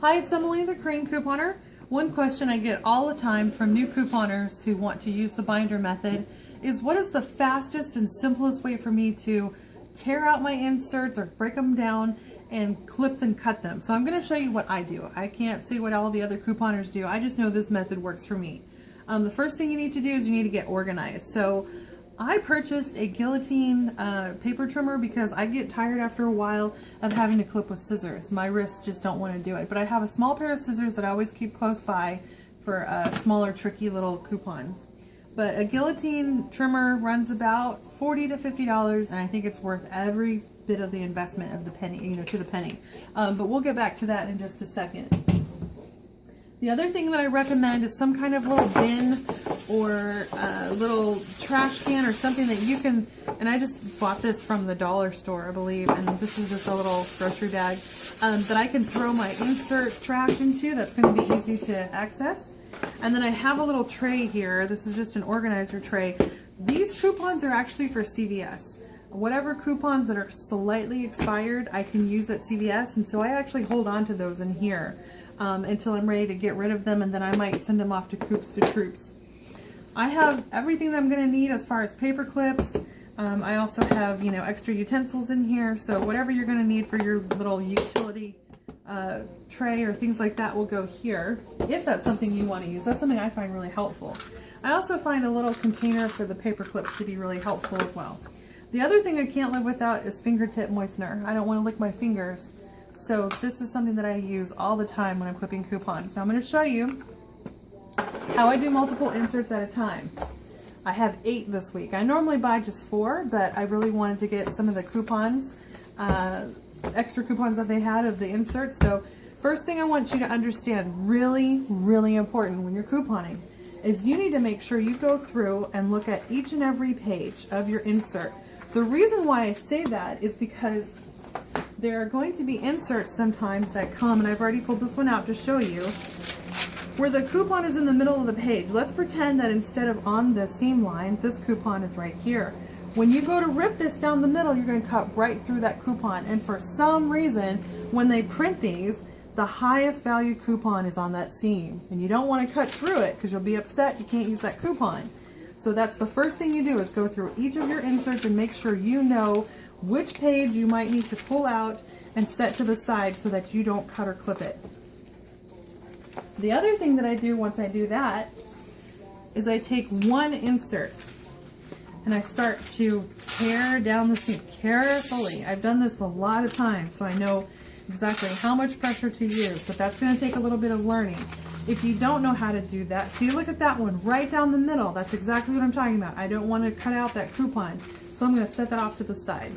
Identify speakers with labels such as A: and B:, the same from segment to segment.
A: Hi, it's Emily the Crane Couponer. One question I get all the time from new couponers who want to use the binder method is what is the fastest and simplest way for me to tear out my inserts or break them down and clip and cut them. So I'm going to show you what I do. I can't see what all the other couponers do. I just know this method works for me. The first thing you need to do is you need to get organized. So I purchased a guillotine paper trimmer because I get tired after a while of having to clip with scissors. My wrists just don't want to do it. But I have a small pair of scissors that I always keep close by for smaller, tricky little coupons. But a guillotine trimmer runs about $40 to $50, and I think it's worth every bit of the investment of the penny, to the penny. But we'll get back to that in just a second. The other thing that I recommend is some kind of little bin or a little trash can or something that you can, and I just bought this from the dollar store, I believe, and this is just a little grocery bag that I can throw my insert trash into. That's going to be easy to access. And then I have a little tray here. This is just an organizer tray. These coupons are actually for CVS. Whatever coupons that are slightly expired, I can use at CVS, and so I actually hold on to those in here until I'm ready to get rid of them, and then I might send them off to Coops to Troops. I have everything that I'm going to need as far as paper clips. I also have, extra utensils in here, so whatever you're going to need for your little utility tray or things like that will go here, if that's something you want to use. That's something I find really helpful. I also find a little container for the paper clips to be really helpful as well. The other thing I can't live without is fingertip moistener. I don't want to lick my fingers. So this is something that I use all the time when I'm clipping coupons. So I'm going to show you how I do multiple inserts at a time. I have 8 this week. I normally buy just 4, but I really wanted to get some of the coupons, extra coupons that they had of the inserts. So first thing I want you to understand, really, really important when you're couponing, is you need to make sure you go through and look at each and every page of your insert. The reason why I say that is because there are going to be inserts sometimes that come, and I've already pulled this one out to show you, where the coupon is in the middle of the page. Let's pretend that instead of on the seam line, this coupon is right here. When you go to rip this down the middle, you're going to cut right through that coupon, and for some reason, when they print these, the highest value coupon is on that seam, and you don't want to cut through it because you'll be upset you can't use that coupon. So that's the first thing you do, is go through each of your inserts and make sure you know which page you might need to pull out and set to the side so that you don't cut or clip it. The other thing that I do once I do that is I take one insert and I start to tear down the seam carefully. I've done this a lot of times, so I know exactly how much pressure to use, but that's going to take a little bit of learning. If you don't know how to do that, see, look at that one right down the middle. That's exactly what I'm talking about. I don't want to cut out that coupon, so I'm going to set that off to the side.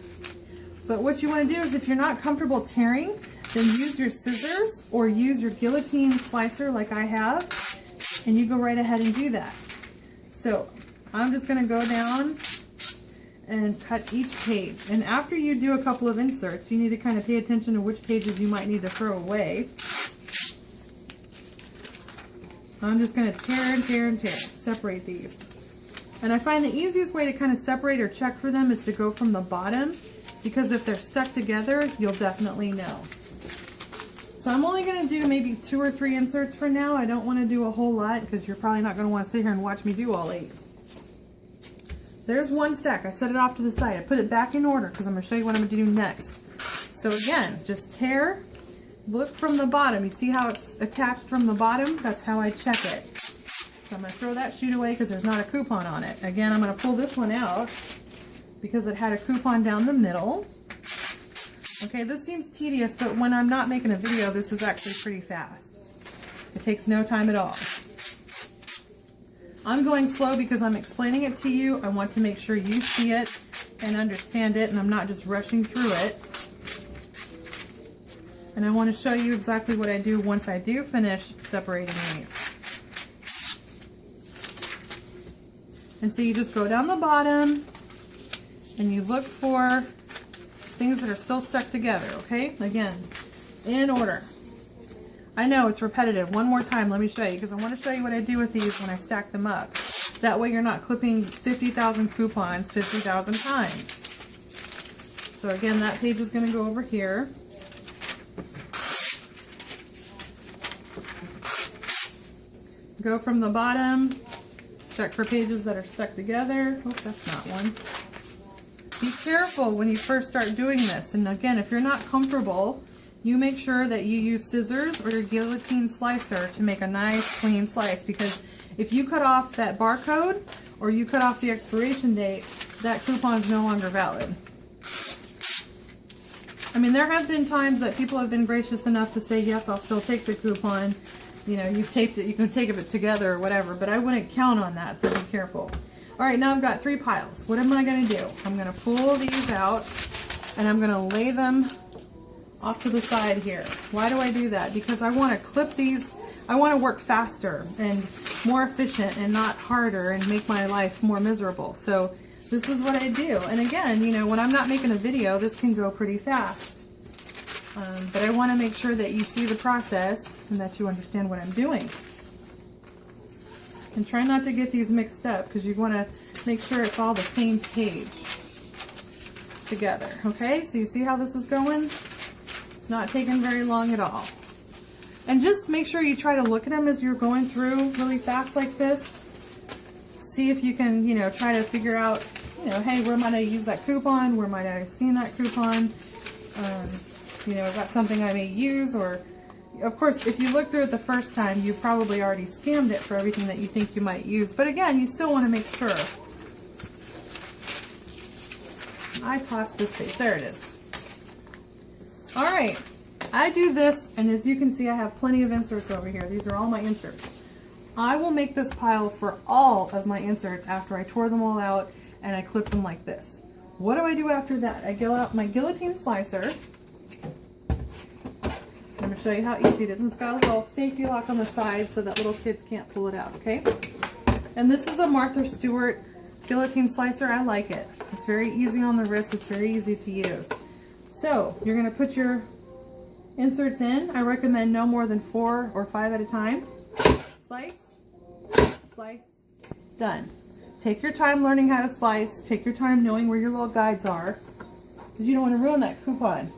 A: But what you want to do is, if you're not comfortable tearing, then use your scissors or use your guillotine slicer like I have, and you go right ahead and do that. So I'm just going to go down and cut each page. And after you do a couple of inserts, you need to kind of pay attention to which pages you might need to throw away. I'm just going to tear and tear and tear, separate these. And I find the easiest way to kind of separate or check for them is to go from the bottom, because if they're stuck together, you'll definitely know. So I'm only going to do maybe 2 or 3 inserts for now. I don't want to do a whole lot because you're probably not going to want to sit here and watch me do all 8. There's one stack. I set it off to the side. I put it back in order because I'm going to show you what I'm going to do next. So again, just tear, look from the bottom. You see how it's attached from the bottom? That's how I check it. So I'm going to throw that sheet away because there's not a coupon on it. Again, I'm going to pull this one out because it had a coupon down the middle. Okay, this seems tedious, but when I'm not making a video, this is actually pretty fast. It takes no time at all. I'm going slow because I'm explaining it to you. I want to make sure you see it and understand it, and I'm not just rushing through it. And I want to show you exactly what I do once I do finish separating these. And so you just go down the bottom and you look for things that are still stuck together, okay? Again, in order. I know it's repetitive. One more time, let me show you, because I want to show you what I do with these when I stack them up. That way you're not clipping 50,000 coupons 50,000 times. So again, that page is going to go over here. Go from the bottom, check for pages that are stuck together. Oh, that's not one. Be careful when you first start doing this. And again, if you're not comfortable, you make sure that you use scissors or your guillotine slicer to make a nice clean slice, because if you cut off that barcode or you cut off the expiration date, that coupon is no longer valid. I mean, there have been times that people have been gracious enough to say, yes, I'll still take the coupon. You know, you've taped it, you can take it together or whatever, but I wouldn't count on that, so be careful. All right, now I've got 3 piles. What am I gonna do? I'm gonna pull these out and I'm gonna lay them off to the side here. Why do I do that? Because I wanna clip these, I wanna work faster and more efficient and not harder and make my life more miserable. So this is what I do. And again, you know, when I'm not making a video, this can go pretty fast. But I want to make sure that you see the process and that you understand what I'm doing. And try not to get these mixed up, because you want to make sure it's all the same page together. Okay, so you see how this is going? It's not taking very long at all. And just make sure you try to look at them as you're going through really fast like this. See if you can, you know, try to figure out, you know, hey, where might I use that coupon? Where might I have seen that coupon? You know, is that something I may use? Or, of course, if you look through it the first time, you probably already scanned it for everything that you think you might use. But again, you still want to make sure. I tossed this page. There it is. All right. I do this, and as you can see, I have plenty of inserts over here. These are all my inserts. I will make this pile for all of my inserts after I tore them all out and I clip them like this. What do I do after that? I get out my guillotine slicer. I'm going to show you how easy it is. And it's got a little safety lock on the side so that little kids can't pull it out, okay? And this is a Martha Stewart guillotine slicer. I like it. It's very easy on the wrist. It's very easy to use. So you're going to put your inserts in. I recommend no more than 4 or 5 at a time. Slice, slice, done. Take your time learning how to slice. Take your time knowing where your little guides are, because you don't want to ruin that coupon.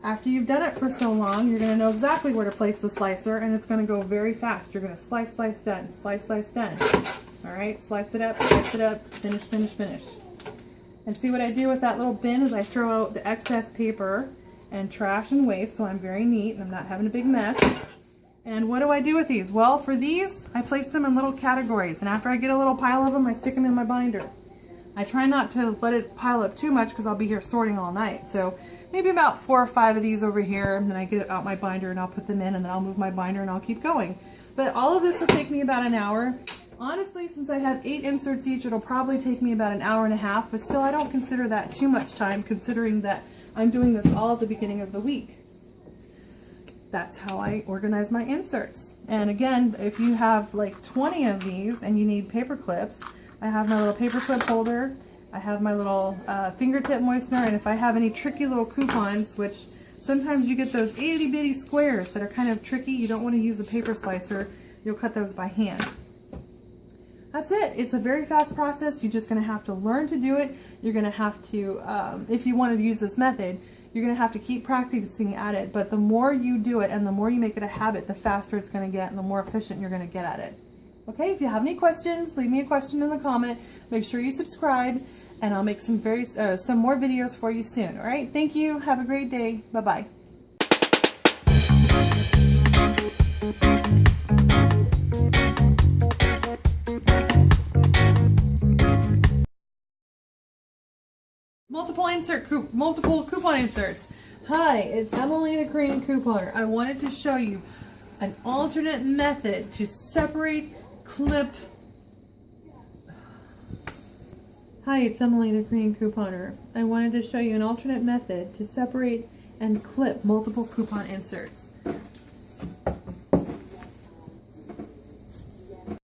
A: After you've done it for so long, you're going to know exactly where to place the slicer, and it's going to go very fast. You're going to slice, slice, done. Slice, slice, done. All right, slice it up, finish, finish, finish. And see what I do with that little bin is I throw out the excess paper and trash and waste, so I'm very neat and I'm not having a big mess. And what do I do with these? Well, for these, I place them in little categories, and after I get a little pile of them, I stick them in my binder. I try not to let it pile up too much because I'll be here sorting all night. So maybe about 4 or 5 of these over here, and then I get out my binder and I'll put them in, and then I'll move my binder and I'll keep going. But all of this will take me about an hour. Honestly, since I have 8 inserts each, it'll probably take me about an hour and a half, but still I don't consider that too much time, considering that I'm doing this all at the beginning of the week. That's how I organize my inserts. And again, if you have like 20 of these and you need paper clips, I have my little paper clip holder, I have my little fingertip moistener, and if I have any tricky little coupons, which sometimes you get those itty bitty squares that are kind of tricky, you don't want to use a paper slicer, you'll cut those by hand. That's it. It's a very fast process. You're just going to have to learn to do it. You're going to have to, if you want to use this method, you're going to have to keep practicing at it. But the more you do it and the more you make it a habit, the faster it's going to get and the more efficient you're going to get at it. Okay, if you have any questions, leave me a question in the comment. Make sure you subscribe, and I'll make some more videos for you soon. All right, thank you. Have a great day. Bye-bye. Multiple coupon inserts. Hi, it's Emily the Korean Couponer. I wanted to show you an alternate method to separate, clip. Hi, it's Emily the Korean Couponer. I wanted to show you an alternate method to separate and clip multiple coupon inserts.